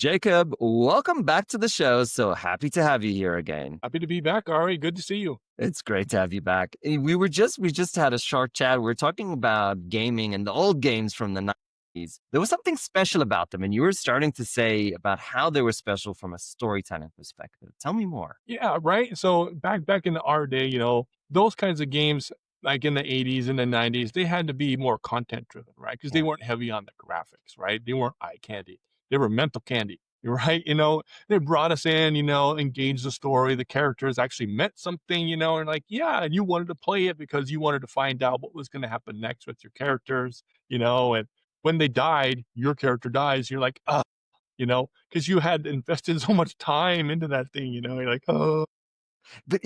Jacob, welcome back to the show. So happy to have you here again. Happy to be back, Ari. Good to see you. It's great to have you back. We just had a short chat. We are talking about gaming and the old games from the 90s. There was something special about them, and you were starting to say about how they were special from a storytelling perspective. Tell me more. Yeah, right. So back in our day, those kinds of games, like in the 80s and the 90s, they had to be more content driven, right? Because they Yeah. weren't heavy on the graphics, right? They weren't eye candy. They were mental candy, right? They brought us in, engaged the story. The characters actually meant something, and like, yeah, and you wanted to play it because you wanted to find out what was going to happen next with your characters, and when they died, your character dies, you're like, because you had invested so much time into that thing, you're like, oh, But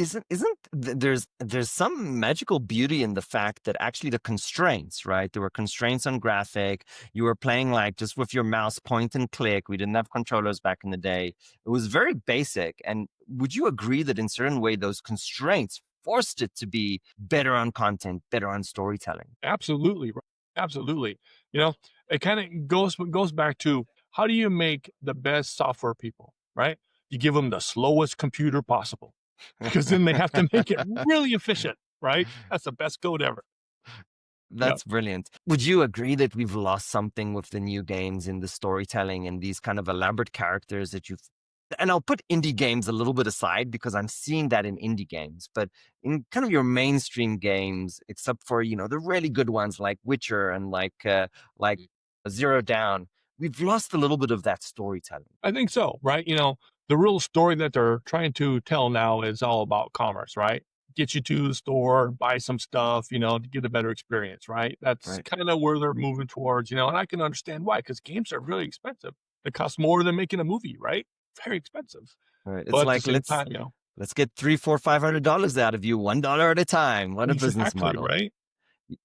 there's some magical beauty in the fact that actually the constraints, right? There were constraints on graphic. You were playing like just with your mouse point and click. We didn't have controllers back in the day. It was very basic. And would you agree that in certain way those constraints forced it to be better on content, better on storytelling? absolutely, right. Absolutely. You know, it kind of goes back to how do you make the best software people, right? You give them the slowest computer possible because then they have to make it really efficient, right? That's the best code ever. Yeah. That's brilliant. Would you agree that we've lost something with the new games in the storytelling and these kind of elaborate characters that you've and I'll put indie games a little bit aside because I'm seeing that in indie games, but in kind of your mainstream games, except for, the really good ones like Witcher and like Zero Down, we've lost a little bit of that storytelling. I think so, right? The real story that they're trying to tell now is all about commerce, right? Get you to the store, buy some stuff, to get a better experience, right? That's Right. kind of where they're moving towards, and I can understand why, because games are really expensive. They cost more than making a movie, right? Very expensive. Right. But It's at the like same let's time, let's get three, four, $500 out of you, $1 at a time. What a business exactly, model. right?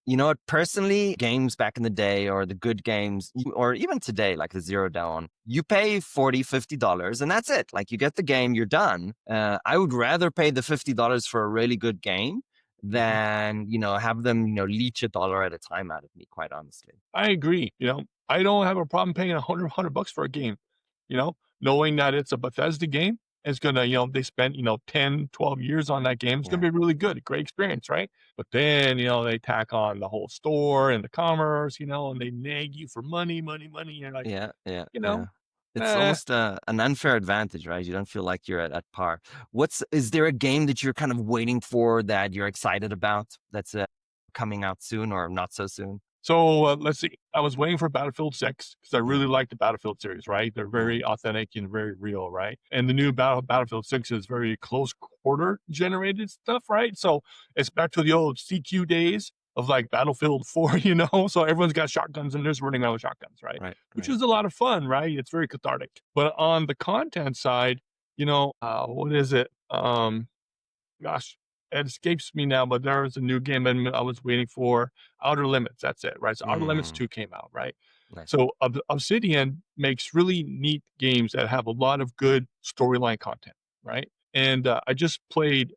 You know what? Personally, games back in the day or the good games, or even today, like the Zero Dawn, you pay $40, $50 and that's it. Like you get the game, you're done. I would rather pay the $50 for a really good game Mhm. than, have them, leech $1 at a time out of me, quite honestly. I agree. I don't have a problem paying a hundred bucks for a game, knowing that it's a Bethesda game. It's gonna, they spent, 10, 12 years on that game. It's gonna Yeah. be really good, great experience, right? But then, they tack on the whole store and the commerce, and they nag you for money, money, money. You're like, Yeah. Yeah. you Yeah. know, It's eh, almost an unfair advantage, right? You don't feel like you're at par. Is there a game that you're kind of waiting for that you're excited about that's coming out soon or not so soon? So let's see. I was waiting for Battlefield 6 because I Yeah. really like the Battlefield series, right? They're Yeah. very authentic and very real, right? And the new Battlefield 6 is very close quarter generated stuff, right? So it's back to the old CQ days of like Battlefield 4, So everyone's got shotguns and they're just running around with shotguns, right? Right. Which Right. is a lot of fun, right? It's very cathartic. But on the content side, what is it? Gosh, it escapes me now, but there was a new game and I was waiting for. Outer Limits, that's it, right? So Outer Limits Mm, 2 came out, right? nice. So Obsidian makes really neat games that have a lot of good storyline content, right? And I just played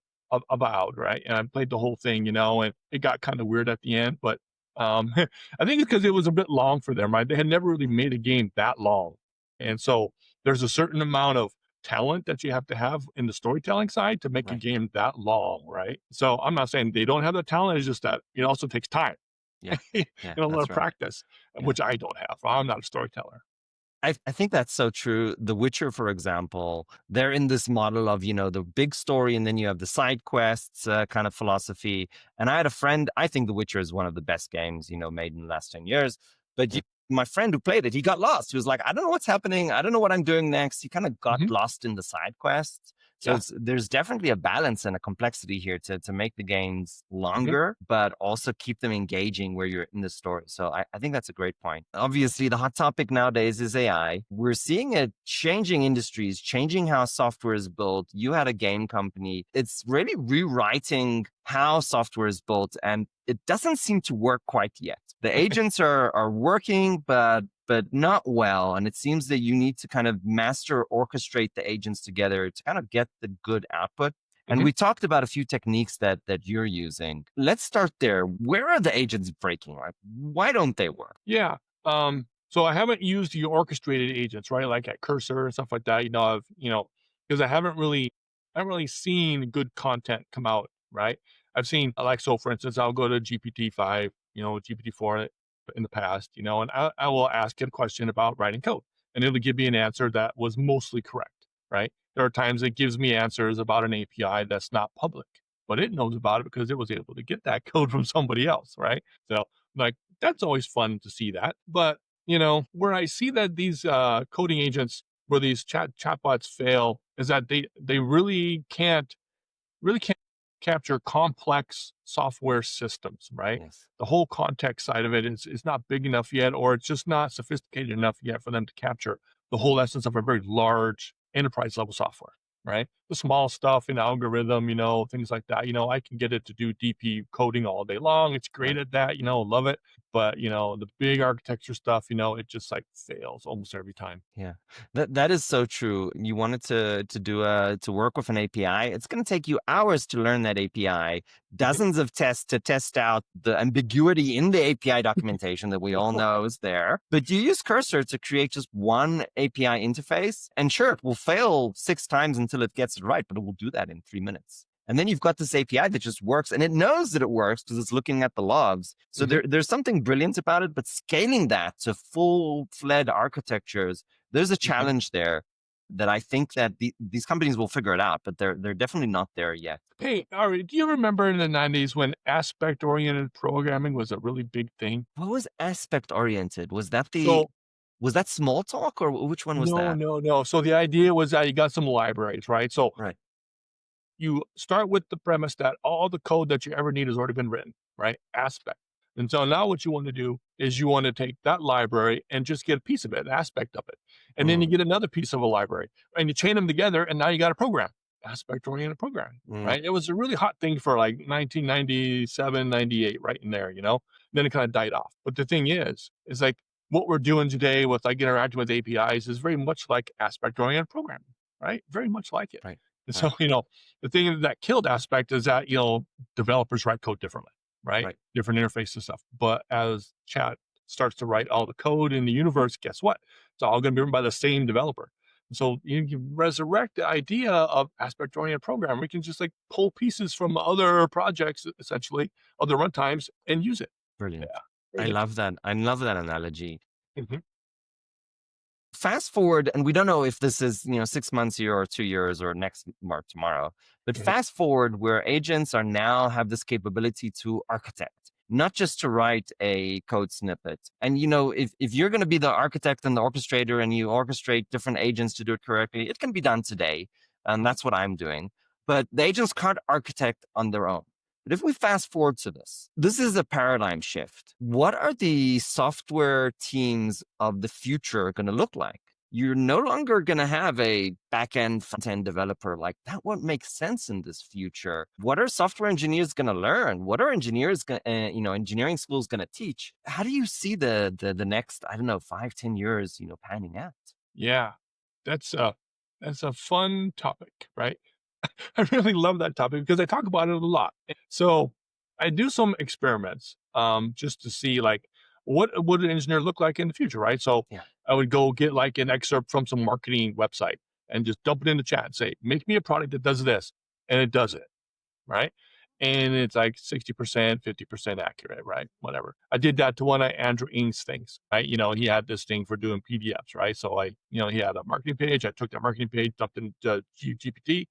Avowed, right? And I played the whole thing, and it got kind of weird at the end, but I think it's because it was a bit long for them, right? They had never really made a game that long. And so there's a certain amount of talent that you have to have in the storytelling side to make a Right. game that long, right? So I'm not saying they don't have the talent, it's just that it also takes time Yeah. and Yeah. a lot That's of right. practice, Yeah. which I don't have. I'm not a storyteller. I think that's so true. The Witcher, for example, they're in this model of, the big story and then you have the side quests kind of philosophy. And I had a friend, I think The Witcher is one of the best games, made in the last 10 years. But my friend who played it, he got lost. He was like, I don't know what's happening. I don't know what I'm doing next. He kind of got Mhm. lost in the side quests. So Yeah. there's definitely a balance and a complexity here to make the games Mhm. longer, but also keep them engaging where you're in the story. So I think that's a great point. Obviously, the hot topic nowadays is AI. We're seeing it changing industries, changing how software is built. You had a game company. It's really rewriting how software is built, and it doesn't seem to work quite yet. The agents are working, but not well. And it seems that you need to kind of master orchestrate the agents together to kind of get the good output. And Mhm. we talked about a few techniques that you're using. Let's start there. Where are the agents breaking? Right? Why don't they work? Yeah. So I haven't used the orchestrated agents, right? Like at Cursor and stuff like that. Because I haven't really seen good content come out, right? I've seen like so for instance, I'll go to GPT-5, GPT-4 in the past, and I will ask it a question about writing code, and it'll give me an answer that was mostly correct, right? There are times it gives me answers about an API that's not public, but it knows about it because it was able to get that code from somebody else, right? So like that's always fun to see that. But where I see that these coding agents, where these chatbots fail, is that they really can't capture complex software systems, right? Yes. The whole context side of it is not big enough yet, or it's just not sophisticated enough yet for them to capture the whole essence of a very large enterprise level software, right? The small stuff in algorithm, things like that. I can get it to do DP coding all day long. It's great Right. at that, love it. But the big architecture stuff, it just like fails almost every time. Yeah, that is so true. You wanted to work with an API. It's going to take you hours to learn that API, dozens of tests to test out the ambiguity in the API documentation that we all know is there. But you use Cursor to create just one API interface, and sure, it will fail 6 times until it gets it right, but it will do that in 3 minutes. And then you've got this API that just works, and it knows that it works because it's looking at the logs. So Mhm. there's something brilliant about it, but scaling that to full-fledged architectures, there's a Mhm. challenge there that I think that these companies will figure it out, but they're definitely not there yet. Hey, Ari, do you remember in the 90s when aspect-oriented programming was a really big thing? What was aspect oriented? So Was that Smalltalk or which one was no, that? no, no. So the idea was that you got some libraries, right? So Right. you start with the premise that all the code that you ever need has already been written, right? Aspect. And so now what you want to do is you want to take that library and just get a piece of it, an aspect of it. And then you Mm, get another piece of a library and you chain them together and now you got a program, aspect oriented programming, mm, right? It was a really hot thing for like 1997, 98, right in there, Then it kind of died off. But the thing is like what we're doing today with like interacting with APIs is very much like aspect oriented programming, right? Very much like it. right. And so, Right. the thing that killed aspect is that, developers write code differently, right? Right. Different interface and stuff. But as chat starts to write all the code in the universe, guess what? It's all going to be written by the same developer. And so you can resurrect the idea of aspect oriented programming. We can just like pull pieces from other projects, essentially, other runtimes and use it. Yeah. Brilliant. Very I good. love that. I love that analogy. Mhm. Fast forward, and we don't know if this is 6 months here or 2 years or next or tomorrow, but Mhm. fast forward where agents are now have this capability to architect, not just to write a code snippet. And if you're going to be the architect and the orchestrator and you orchestrate different agents to do it correctly, it can be done today, and Mhm. that's what I'm doing. But the agents can't architect on their own. But if we fast forward to this is a paradigm shift. What are the software teams of the future going to look like? You're no longer going to have a back-end, front-end developer. Like that won't make sense in this future. What are software engineers going to learn? What are engineering schools going to teach? How do you see the next, I don't know, 5, 10 years, panning out? Yeah. That's a fun topic, right? I really love that topic because I talk about it a lot. So I do some experiments just to see like what would an engineer look like in the future, right? So Yeah. I would go get like an excerpt from some marketing website and just dump it in the chat and say, make me a product that does this. And it does it, right? And it's like 60%, 50% accurate, right? Whatever. I did that to one of Andrew Ng's things, right? He had this thing for doing PDFs, right? So he had a marketing page. I took that marketing page, dumped in GPT,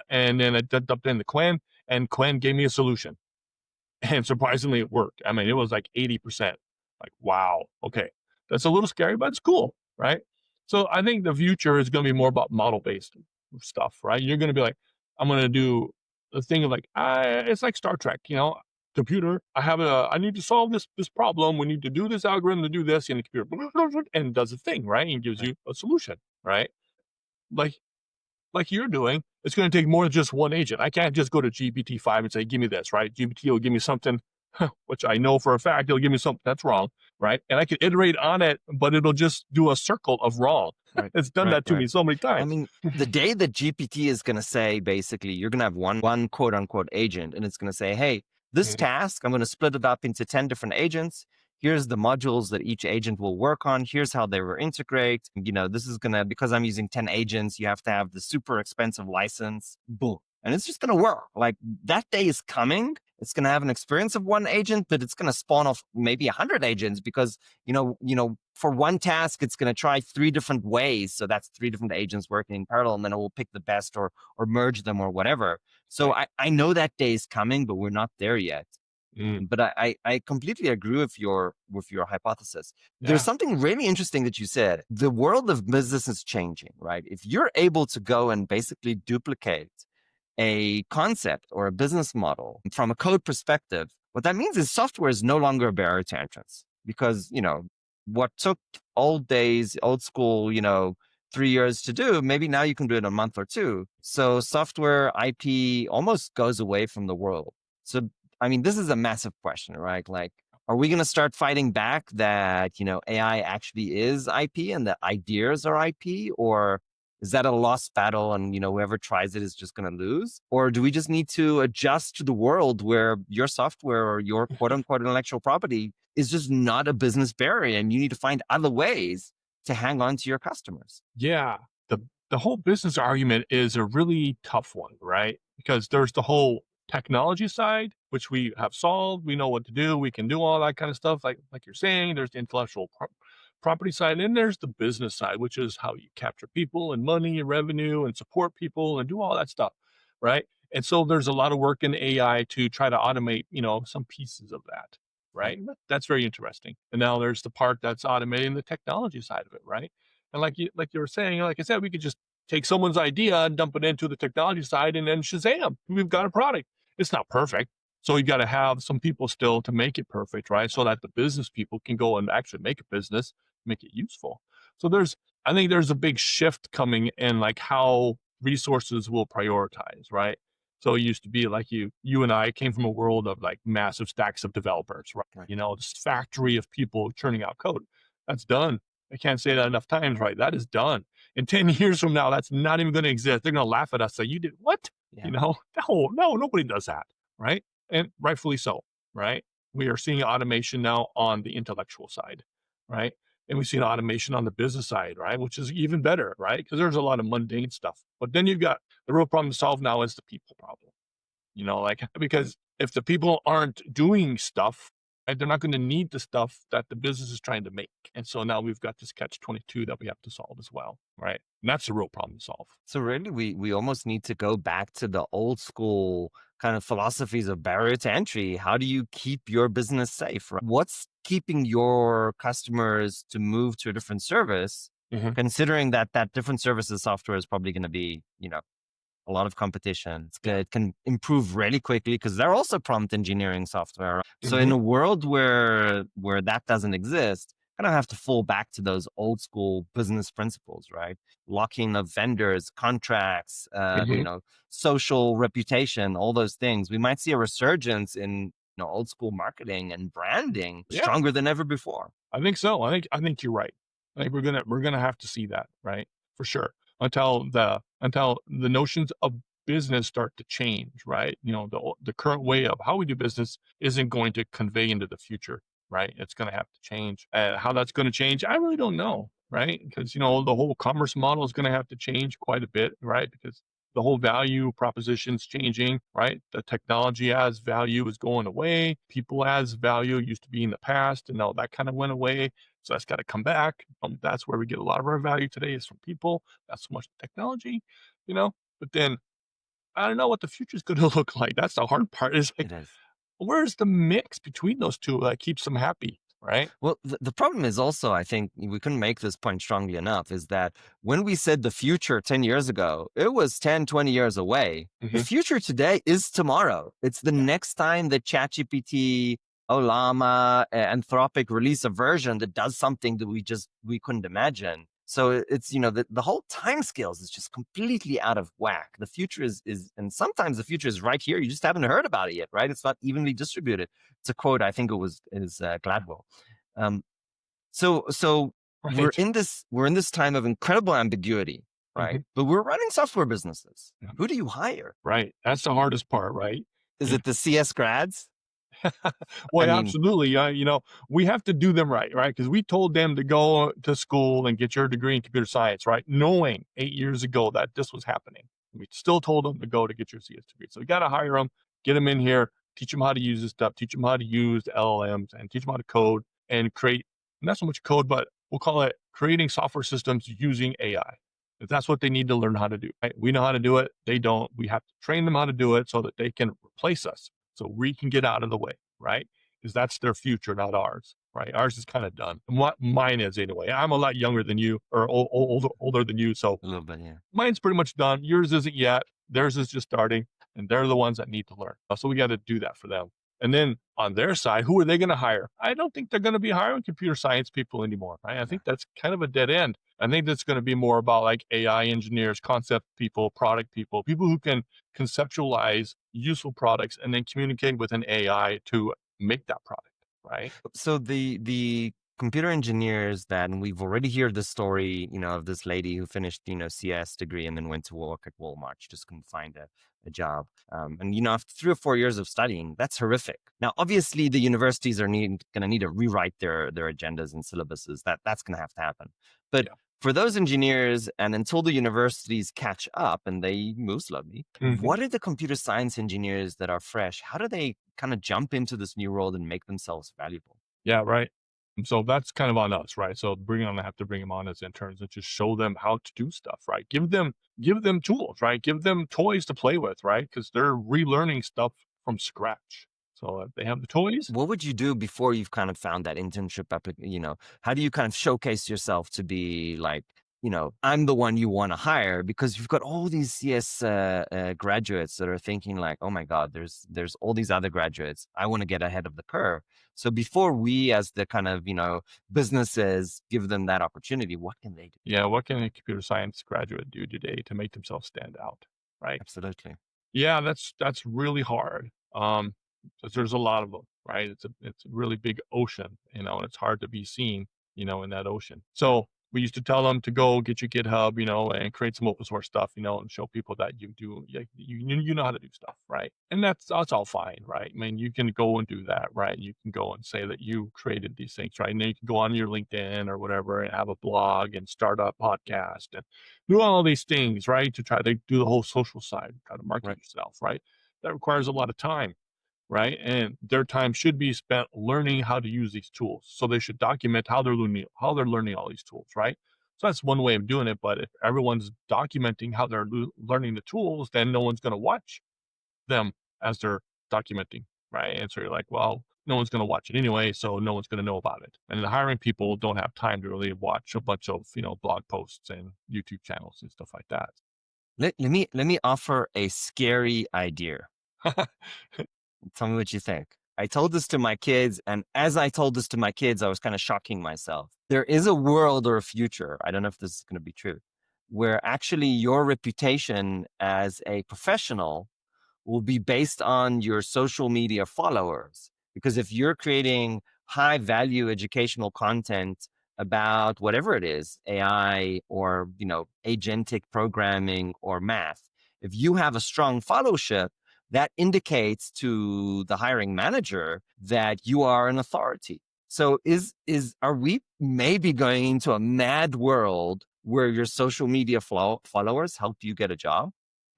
and then I dumped in the Quen, and Quen gave me a solution. And surprisingly, it worked. I mean, it was like 80%. Like, wow, okay. That's a little scary, but it's cool, right? So I think the future is going to be more about model based stuff, right? You're going to be like, I'm going to do the thing of like, it's like Star Trek, computer. I need to solve this problem. We need to do this algorithm to do this, and the computer and it does a thing, right? And gives Right. you a solution, right? Like you're doing, it's going to take more than just one agent. I can't just go to GPT-5 and say, give me this, right? GPT will give me something, which I know for a fact it'll give me something that's wrong, right? And I can iterate on it, but it'll just do a circle of wrong. Right. It's done Right. that to Right. me so many I times. mean, the day that GPT is going to say, basically, you're going to have one quote unquote agent, and it's going to say, hey, this Mhm. task, I'm going to split it up into 10 different agents. here's the modules that each agent will work on. Here's how they will integrate. This is going to, because I'm using 10 agents, you have to have the super expensive license. Boom. And it's just going to work. Like that day is coming. It's going to have an experience of one agent, but it's going to spawn off maybe 100 agents because, for one task, it's going to try 3 different ways. So that's 3 different agents working in parallel, and then it will pick the best or merge them or whatever. So I know that day is coming, but we're not there yet. But I completely agree with your hypothesis. There's something really interesting that you said. The world of business is changing, right? If you're able to go and basically duplicate a concept or a business model from a code perspective, what that means is software is no longer a barrier to entrance because, what took old school, 3 years to do, maybe now you can do it in a month or 2. So software IP almost goes away from the world. So, I mean, this is a massive question, right? Like, are we going to start fighting back that, AI actually is IP and that ideas are IP? Or is that a lost battle and, whoever tries it is just going to lose? Or do we just need to adjust to the world where your software or your quote unquote intellectual property is just not a business barrier and you need to find other ways to hang on to your customers? Yeah. The whole business argument is a really tough one, right? Because there's the whole technology side, which we have solved. We know what to do. We can do all that kind of stuff. Like you're saying, there's the intellectual property side, and there's the business side, which is how you capture people and money and revenue and support people and do all that stuff, right? And so there's a lot of work in AI to try to automate, some pieces of that, right? That's very interesting. And now there's the part that's automating the technology side of it, right? And like you were saying, like I said, we could just take someone's idea and dump it into the technology side, and then Shazam, we've got a product. It's not perfect. So you got to have some people still to make it perfect, right? So that the business people can go and actually make a business, make it useful. So I think there's a big shift coming in like how resources will prioritize, right? So it used to be like you and I came from a world of like massive stacks of developers, right? This factory of people churning out code. That's done. I can't say that enough times, right? That is done. In 10 years from now, that's not even going to exist. They're going to laugh at us. Say, you did what? Yeah. No, nobody does that, right? And rightfully so, right? We are seeing automation now on the intellectual side, right? And we've seen automation on the business side, right? Which is even better, right? Because there's a lot of mundane stuff. But then you've got the real problem to solve now is the people problem, because if the people aren't doing stuff, right, they're not going to need the stuff that the business is trying to make. And so now we've got this catch-22 that we have to solve as well, right? And that's the real problem to solve. So really, we almost need to go back to the old school kind of philosophies of barrier to entry. How do you keep your business safe? Right? What's keeping your customers to move to a different service, considering that different services software is probably going to be, a lot of competition. It can improve really quickly because they're also prompt engineering software. So in a world where that doesn't exist, kind of have to fall back to those old school business principles, right? Locking of vendors, contracts, social reputation, all those things. We might see a resurgence in old school marketing and branding stronger than ever before. I think so. I think you're right. I think we're gonna have to see that, right? For sure. Until the notions of business start to change, right? The current way of how we do business isn't going to convey into the future, right? It's going to have to change. How that's going to change, I really don't know, right? Because the whole commerce model is going to have to change quite a bit, right? Because the whole value proposition's changing, right? The technology as value is going away. People as value used to be in the past, and now that kind of went away. So that's got to come back. That's where we get a lot of our value today is from people, not so much technology, But then I don't know what the future is going to look like. That's the hard part. Is like, where's the mix between those two that keeps them happy, right? Well, the problem is also, I think we couldn't make this point strongly enough, is that when we said the future 10 years ago, it was 10, 20 years away. The future today is tomorrow. It's the next time that ChatGPT, Llama, Anthropic release a version that does something that we couldn't imagine. So it's, the whole time scales is just completely out of whack. The future is, and sometimes the future is right here. You just haven't heard about it yet, right? It's not evenly distributed. It's a quote, I think is Gladwell. So Right. we're in this time of incredible ambiguity, right? But we're running software businesses. Yeah. Who do you hire? Right. That's the hardest part, right? Is it the CS grads? I Well, yeah, mean, absolutely. We have to do them right, right? Because we told them to go to school and get your degree in computer science, right? Knowing 8 years ago that this was happening. We still told them to go to get your CS degree. So we got to hire them, get them in here, teach them how to use this stuff, teach them how to use the LLMs, and teach them how to code and create not so much code, but we'll call it creating software systems using AI. If that's what they need to learn how to do, right? We know how to do it. They don't. We have to train them how to do it so that they can replace us so we can get out of the way, right? Because that's their future, not ours, right? Ours is kind of done. What mine is anyway. I'm a lot younger than you, or older than you, so a little bit, yeah. mine's pretty much done. Yours isn't yet. Theirs is just starting, and they're the ones that need to learn. So we got to do that for them. And then on their side, who are they going to hire? I don't think they're going to be hiring computer science people anymore. Right? I Yeah. think that's kind of a dead end. I think that's going to be more about like AI engineers, concept people, product people, people who can conceptualize useful products and then communicate with an AI to make that product. Right? So the computer engineers that, and we've already heard the story, of this lady who finished, CS degree and then went to work at Walmart. She just couldn't find a job. And after 3 or 4 years of studying, that's horrific. Now, obviously, the universities are going to need to rewrite their agendas and syllabuses. That's going to have to happen. But Yeah. for those engineers, and until the universities catch up and they move slowly, Mhm. what are the computer science engineers that are fresh? How do they kind of jump into this new world and make themselves valuable? Yeah, right. And so that's kind of on us, right? So have to bring them on as interns and just show them how to do stuff, right? Give them tools, right? Give them toys to play with, right? Because they're relearning stuff from scratch. So if they have the toys, What would you do before you've kind of found that internship how do you kind of showcase yourself to be like, I'm the one you want to hire because you've got all these CS graduates that are thinking like, oh my God, there's all these other graduates. I want to get ahead of the curve. So before we, as the kind of businesses, give them that opportunity, what can they do? yeah, what can a computer science graduate do today to make themselves stand out, right? Absolutely. Yeah, that's really hard. 'Cause there's a lot of them, right? It's a really big ocean, and it's hard to be seen, in that ocean. So we used to tell them to go get your GitHub, and create some open source stuff, and show people that you know how to do stuff, right? And that's all fine, right? I mean, you can go and do that, right? You can go and say that you created these things, right? And then you can go on your LinkedIn or whatever and have a blog and start a podcast and do all these things, right? To try to do the whole social side, try to market Right. yourself, right? That requires a lot of time, right? And their time should be spent learning how to use these tools. So they should document how they're learning all these tools, right? So that's one way of doing it. But if everyone's documenting how they're learning the tools, then no one's going to watch them as they're documenting, right? And so you're like, well, no one's going to watch it anyway, so no one's going to know about it. And the hiring people don't have time to really watch a bunch of blog posts and YouTube channels and stuff like that. Let me offer a scary idea. Tell me what you think. I told this to my kids, and as I told this to my kids, I was kind of shocking myself. There is a world or a future, I don't know if this is going to be true, where actually your reputation as a professional will be based on your social media followers. Because if you're creating high value educational content about whatever it is, AI or, agentic programming or math, if you have a strong followership, that indicates to the hiring manager that you are an authority. So are we maybe going into a mad world where your social media followers help you get a job?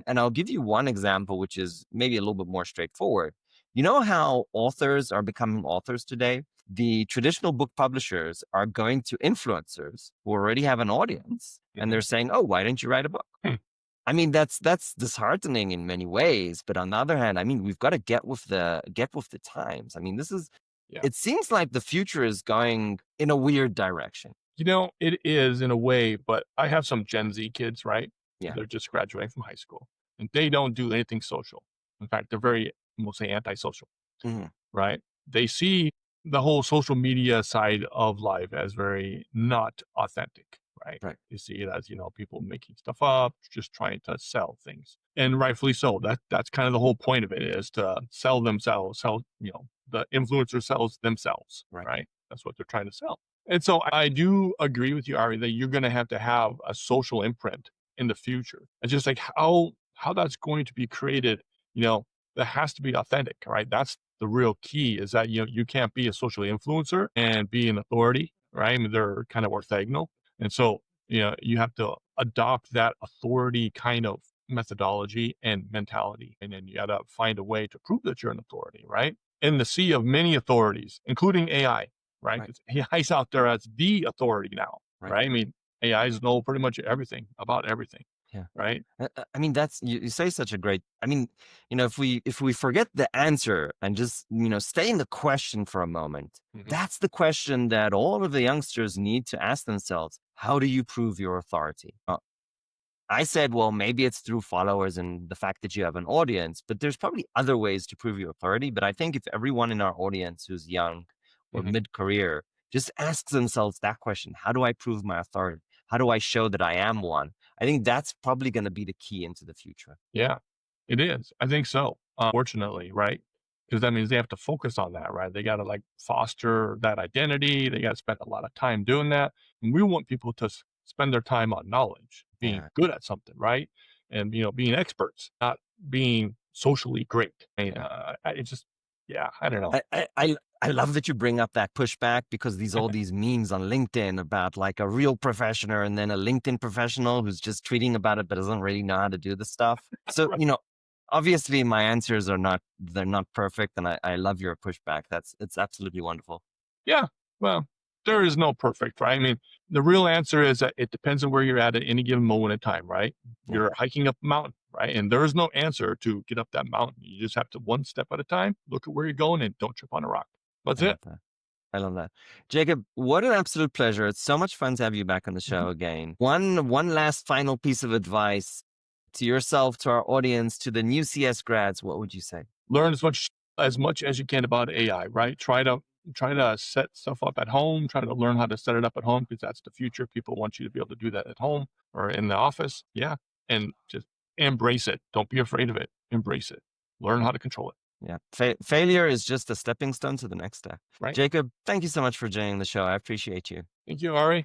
And I'll give you one example, which is maybe a little bit more straightforward. You know how authors are becoming authors today? The traditional book publishers are going to influencers who already have an audience, and Mhm. they're saying, "Oh, why don't you write a book?" Hmm. I mean, that's disheartening in many ways, but on the other hand, I mean, we've got to get with the times. I mean, Yeah. it seems like the future is going in a weird direction. It is in a way, but I have some Gen Z kids, right? Yeah. They're just graduating from high school and they don't do anything social. In fact, they're very, we'll say, antisocial, Mhm. right? They see the whole social media side of life as very not authentic, right? Right. You see it as, people making stuff up, just trying to sell things. And rightfully so. That's kind of the whole point of it is to sell themselves, the influencer sells themselves, Right. right? That's what they're trying to sell. And so I do agree with you, Ari, that you're going to have a social imprint in the future. It's just like how that's going to be created, that has to be authentic, right? the real key is that, you can't be a social influencer and be an authority, right? I mean, they're kind of orthogonal. And so, you have to adopt that authority kind of methodology and mentality. And then you got to find a way to prove that you're an authority, right? In the sea of many authorities, including AI, right? Right. 'Cause AI's out there as the authority now, Right. right? I mean, AIs know pretty much everything about everything, Yeah. right? I mean, that's you say such a great. I mean, if we forget the answer and just stay in the question for a moment, Mhm. that's the question that all of the youngsters need to ask themselves. How do you prove your authority? I said, well, maybe it's through followers and the fact that you have an audience, but there's probably other ways to prove your authority. But I think if everyone in our audience who's young or Mhm. mid-career just asks themselves that question, how do I prove my authority? How do I show that I am one? I think that's probably going to be the key into the future. Yeah, it is. I think so, fortunately, right? Because that means they have to focus on that, right? They gotta, like, foster that identity, they gotta spend a lot of time doing that, and we want people to spend their time on knowledge, being Yeah. good at something, right? And, being experts, not being socially great, and, Yeah. it just yeah, I don't know. I love that you bring up that pushback because all these memes on LinkedIn about like a real professional and then a LinkedIn professional who's just tweeting about it but doesn't really know how to do the stuff. So, Right. obviously my answers they're not perfect and I love your pushback. It's absolutely wonderful. Yeah, well, there is no perfect, right? I mean, the real answer is that it depends on where you're at any given moment in time, right? Yeah. You're hiking up a mountain, right? And there is no answer to get up that mountain. You just have to one step at a time, look at where you're going and don't trip on a rock. That's I love it. that. I love that. Jacob, what an absolute pleasure. It's so much fun to have you back on the Mhm. show again. One last final piece of advice to yourself, to our audience, to the new CS grads, what would you say? Learn as much as you can about AI, right? Try to set stuff up at home, try to learn how to set it up at home because that's the future. People want you to be able to do that at home or in the office. Yeah. And just embrace it. Don't be afraid of it. Embrace it. Learn how to control it. Yeah. Failure is just a stepping stone to the next step. Right. Jacob, thank you so much for joining the show. I appreciate you. Thank you, Ari.